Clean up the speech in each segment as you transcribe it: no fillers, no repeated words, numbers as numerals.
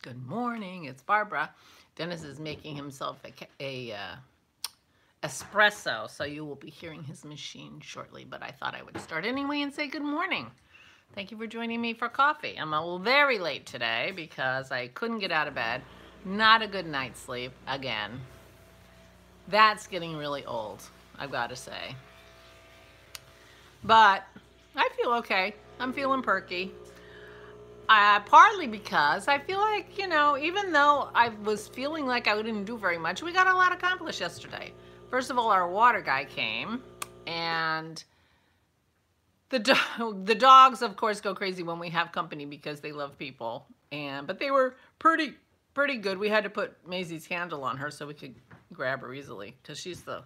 Good morning, it's Barbara. Dennis is making himself a espresso, so you will be hearing his machine shortly, but I thought I would start anyway and say good morning. Thank you for joining me for coffee. I'm very late today because I couldn't get out of bed. Not a good night's sleep again. That's getting really old, I've got to say. But I feel okay. I'm feeling perky. Partly because I feel like, you know, even though I was feeling like I didn't do very much, we got a lot accomplished yesterday. First of all, our water guy came, and the dogs, of course, go crazy when we have company because they love people. But they were pretty good. We had to put Maisie's handle on her so we could grab her easily because she's the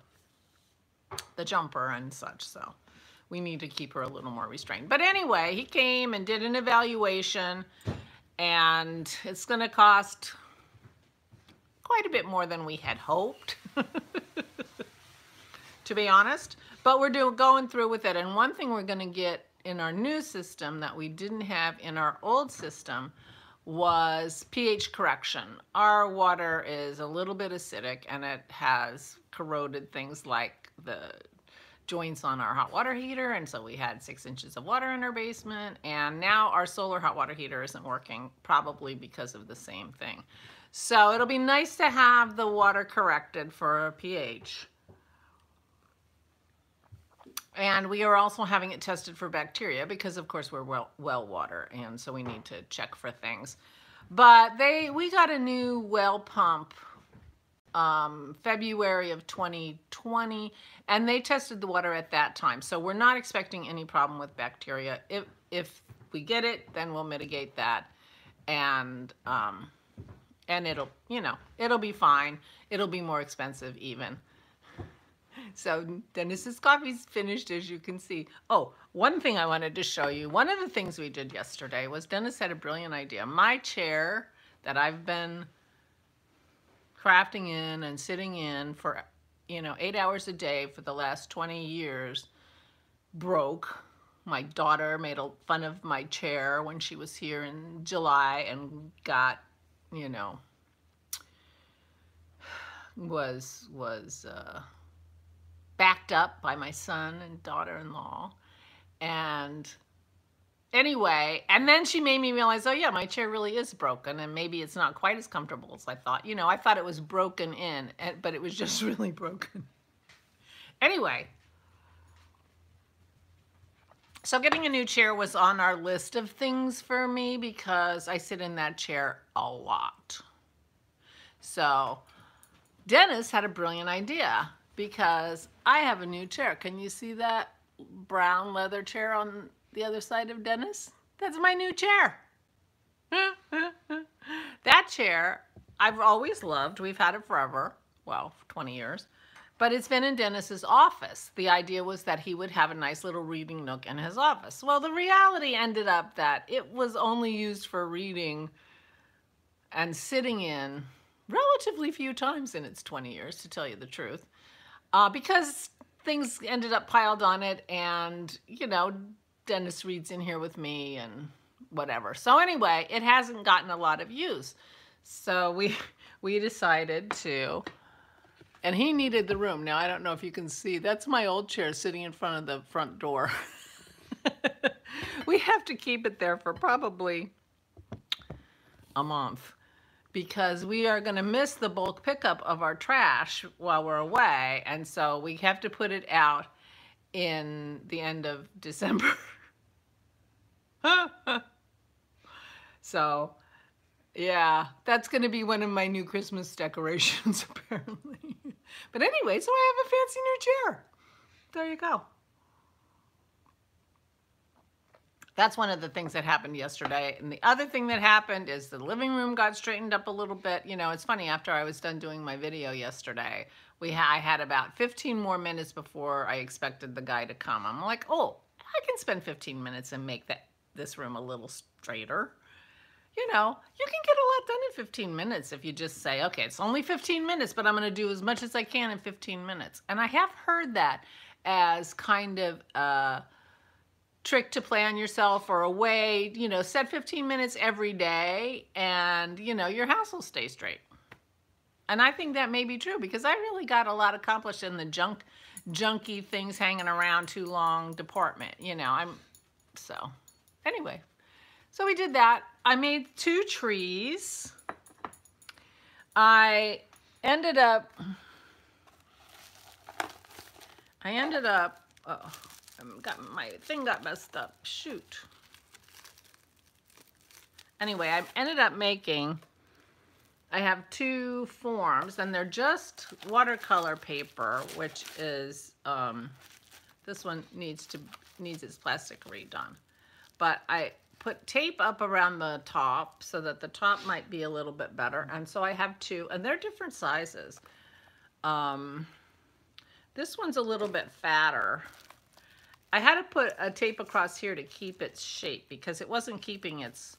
jumper and such, so we need to keep her a little more restrained. But anyway, he came and did an evaluation, and it's going to cost quite a bit more than we had hoped, to be honest. But we're going through with it. And one thing we're going to get in our new system that we didn't have in our old system was pH correction. Our water is a little bit acidic, and it has corroded things like the joints on our hot water heater, and so we had 6 inches of water in our basement, and now our solar hot water heater isn't working, probably because of the same thing. So it'll be nice to have the water corrected for pH. And we are also having it tested for bacteria because, of course, we're well water, and so we need to check for things. But we got a new well pump February of 2020, and they tested the water at that time. So we're not expecting any problem with bacteria. If we get it, then we'll mitigate that, and it'll, you know, it'll be fine. It'll be more expensive even. So Dennis's coffee's finished, as you can see. Oh, one thing I wanted to show you. One of the things we did yesterday was Dennis had a brilliant idea. My chair that I've been crafting in and sitting in for, you know, 8 hours a day for the last 20 years broke. My daughter made fun of my chair when she was here in July and got, you know, was backed up by my son and daughter-in-law. And anyway, and then she made me realize, oh yeah, my chair really is broken, and maybe it's not quite as comfortable as I thought. You know, I thought it was broken in, but it was just really broken. Anyway, so getting a new chair was on our list of things for me because I sit in that chair a lot. So Dennis had a brilliant idea because I have a new chair. Can you see that brown leather chair on the other side of Dennis? That's my new chair. That chair I've always loved. We've had it forever. Well, 20 years. But it's been in Dennis's office. The idea was that he would have a nice little reading nook in his office. Well, the reality ended up that it was only used for reading and sitting in relatively few times in its 20 years, to tell you the truth. Because things ended up piled on it, and, you know, Dennis reads in here with me and whatever. So anyway, it hasn't gotten a lot of use. So we decided to, and he needed the room. Now, I don't know if you can see, that's my old chair sitting in front of the front door. We have to keep it there for probably a month, because we are going to miss the bulk pickup of our trash while we're away, and so we have to put it out in the end of December. So, yeah, that's going to be one of my new Christmas decorations, apparently. But anyway, so I have a fancy new chair. There you go. That's one of the things that happened yesterday. And the other thing that happened is the living room got straightened up a little bit. You know, it's funny, after I was done doing my video yesterday, I had about 15 more minutes before I expected the guy to come. I'm like, oh, I can spend 15 minutes and make this room a little straighter. You know, you can get a lot done in 15 minutes if you just say, okay, it's only 15 minutes, but I'm going to do as much as I can in 15 minutes. And I have heard that as kind of trick to play on yourself or a way, you know, set 15 minutes every day and, you know, your house will stay straight. And I think that may be true because I really got a lot accomplished in the junky things hanging around too long department. You know, so anyway, so we did that. I made 2 trees. I ended up, oh, my thing got messed up. Shoot. Anyway, I ended up making, I have 2 forms, and they're just watercolor paper, which is, this one needs its plastic redone. But I put tape up around the top so that the top might be a little bit better. And so I have 2, and they're different sizes. This one's a little bit fatter. I had to put a tape across here to keep its shape because it wasn't keeping its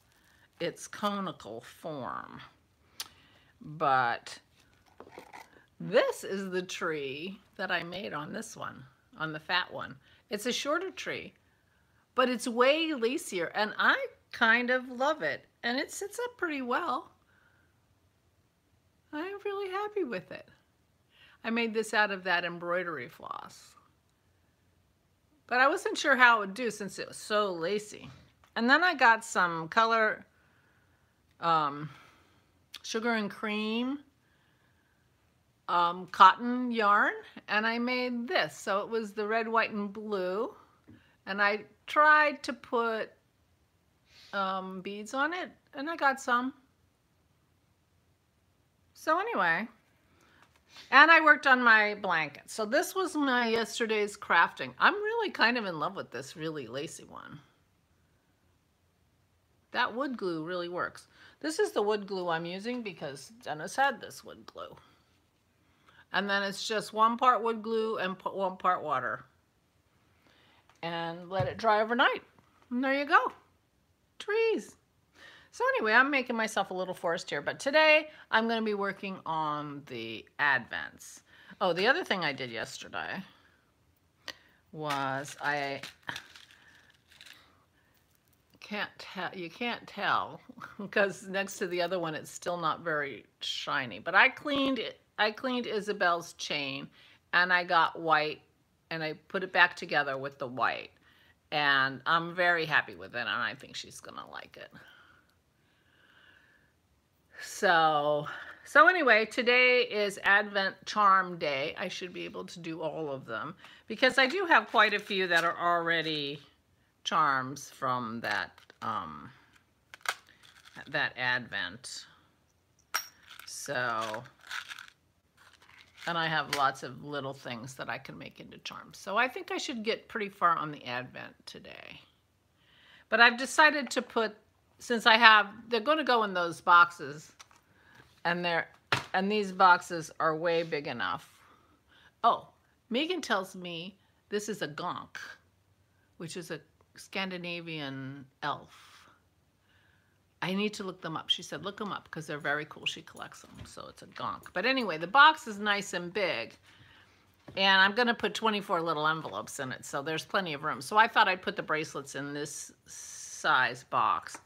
conical form. But this is the tree that I made on this one, on the fat one. It's a shorter tree, but it's way lacier, and I kind of love it. And it sits up pretty well. I'm really happy with it. I made this out of that embroidery floss. But I wasn't sure how it would do since it was so lacy. And then I got some color, sugar and cream, cotton yarn, and I made this. So it was the red, white, and blue. And I tried to put beads on it, and I got some. So anyway, and I worked on my blanket. So this was my yesterday's crafting. I'm really kind of in love with this really lacy one. That wood glue really works. This is the wood glue I'm using because Dennis had this wood glue. And then it's just 1 part wood glue and 1 part water. And let it dry overnight. And there you go. Trees. So anyway, I'm making myself a little forest here. But today, I'm going to be working on the advents. Oh, the other thing I did yesterday was you can't tell because next to the other one, it's still not very shiny. But I cleaned Isabel's chain, and I got white, and I put it back together with the white. And I'm very happy with it, and I think she's going to like it. So anyway, today is Advent Charm Day. I should be able to do all of them because I do have quite a few that are already charms from that Advent. So, and I have lots of little things that I can make into charms. So I think I should get pretty far on the Advent today. But I've decided to put, since they're going to go in those boxes, and these boxes are way big enough. Oh, Megan tells me this is a gonk, which is a Scandinavian elf. I need to look them up. She said, look them up because they're very cool. She collects them, so it's a gonk. But anyway, the box is nice and big, and I'm going to put 24 little envelopes in it, so there's plenty of room. So I thought I'd put the bracelets in this size box.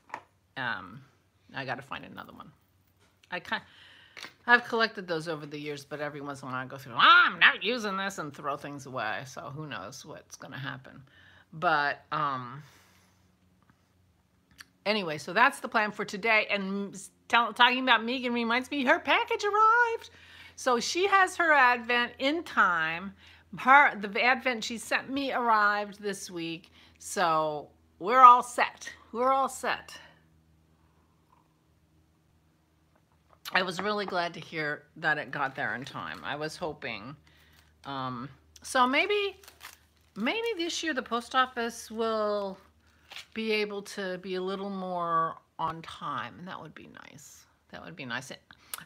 I got to find another one. I've collected those over the years, but every once in a while I go through, I'm not using this, and throw things away. So who knows what's going to happen. But anyway, so that's the plan for today. And talking about Megan reminds me her package arrived. So she has her Advent in time. The Advent she sent me arrived this week. So we're all set. We're all set. I was really glad to hear that it got there in time. I was hoping. So maybe this year the post office will be able to be a little more on time, and that would be nice. That would be nice.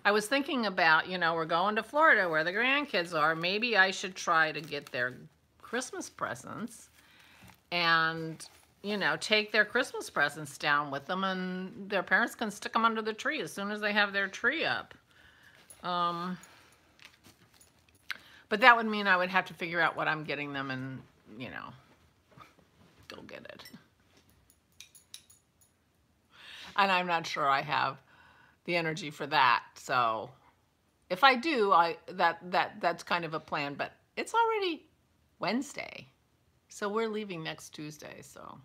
I was thinking about, we're going to Florida where the grandkids are. Maybe I should try to get their Christmas presents and take their Christmas presents down with them, and their parents can stick them under the tree as soon as they have their tree up. But that would mean I would have to figure out what I'm getting them and, go get it. And I'm not sure I have the energy for that. So if I do, that's kind of a plan, but it's already Wednesday. So we're leaving next Tuesday, so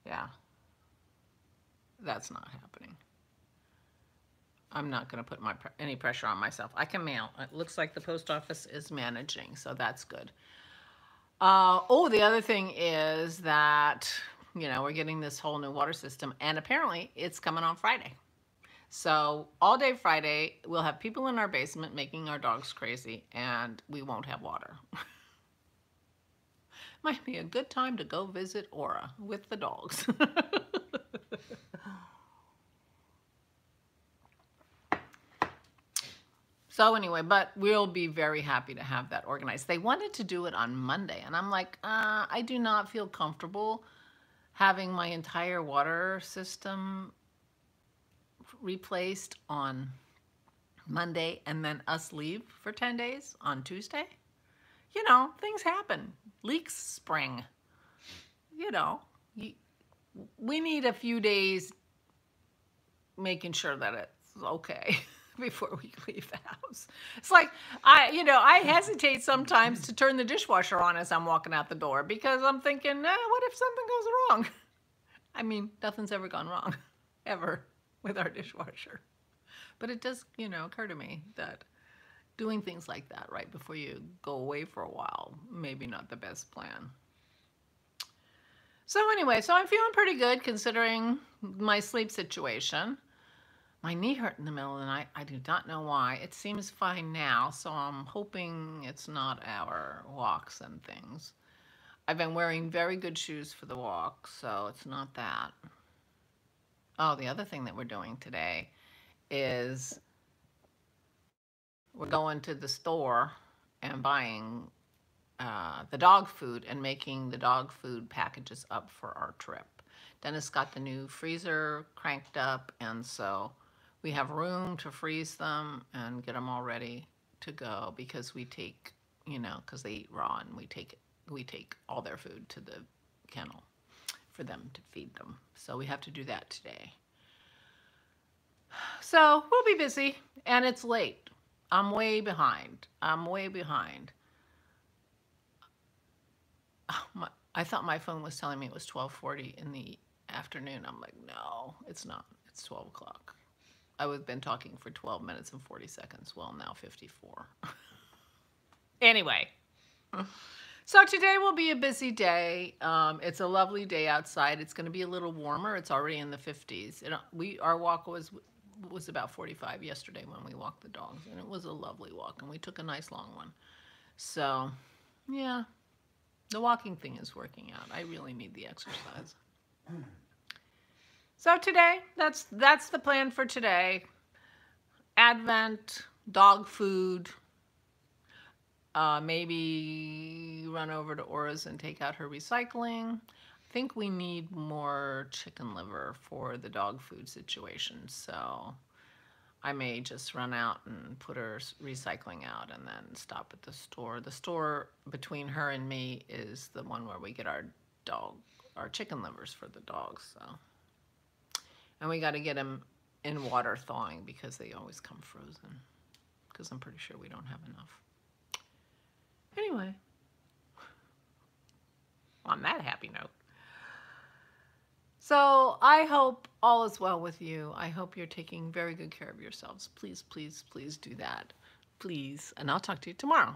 yeah. That's not happening. I'm not going to put any pressure on myself. I can mail. It looks like the post office is managing, so that's good. Oh, the other thing is that, you know, we're getting this whole new water system, and apparently it's coming on Friday. So all day Friday, we'll have people in our basement making our dogs crazy, and we won't have water. Might be a good time to go visit Aura with the dogs. So anyway, but we'll be very happy to have that organized. They wanted to do it on Monday, and I'm like, I do not feel comfortable having my entire water system replaced on Monday and then us leave for 10 days on Tuesday. You know, things happen. Leaks spring. You know, we need a few days making sure that it's okay before we leave the house. It's like, I hesitate sometimes to turn the dishwasher on as I'm walking out the door because I'm thinking, what if something goes wrong? I mean, nothing's ever gone wrong, ever, with our dishwasher. But it does, occur to me that doing things like that right before you go away for a while, maybe not the best plan. So anyway, I'm feeling pretty good considering my sleep situation. My knee hurt in the middle of the night. I do not know why. It seems fine now, so I'm hoping it's not our walks and things. I've been wearing very good shoes for the walk, so it's not that. Oh, the other thing that we're doing today is we're going to the store and buying the dog food and making the dog food packages up for our trip. Dennis got the new freezer cranked up, and so we have room to freeze them and get them all ready to go because we take, because they eat raw, and we take all their food to the kennel for them to feed them. So we have to do that today. So we'll be busy, and it's late. I'm way behind. I thought my phone was telling me it was 12:40 in the afternoon. I'm like, no, it's not. It's 12 o'clock. I've been talking for 12 minutes and 40 seconds. Well, now 54. Anyway, so today will be a busy day. It's a lovely day outside. It's going to be a little warmer. It's already in the 50s. Our walk was about 45 yesterday when we walked the dogs, and it was a lovely walk, and we took a nice long one. So, yeah, the walking thing is working out. I really need the exercise. So today, that's the plan for today. Advent, dog food, maybe run over to Aura's and take out her recycling. I think we need more chicken liver for the dog food situation, so I may just run out and put her recycling out and then stop at the store. The store between her and me is the one where we get our chicken livers for the dogs, so. And we got to get them in water thawing because they always come frozen, because I'm pretty sure we don't have enough. Anyway, on that happy note. So I hope all is well with you. I hope you're taking very good care of yourselves. Please, please, please do that. Please. And I'll talk to you tomorrow.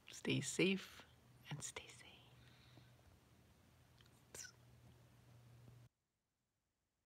Stay safe and stay safe.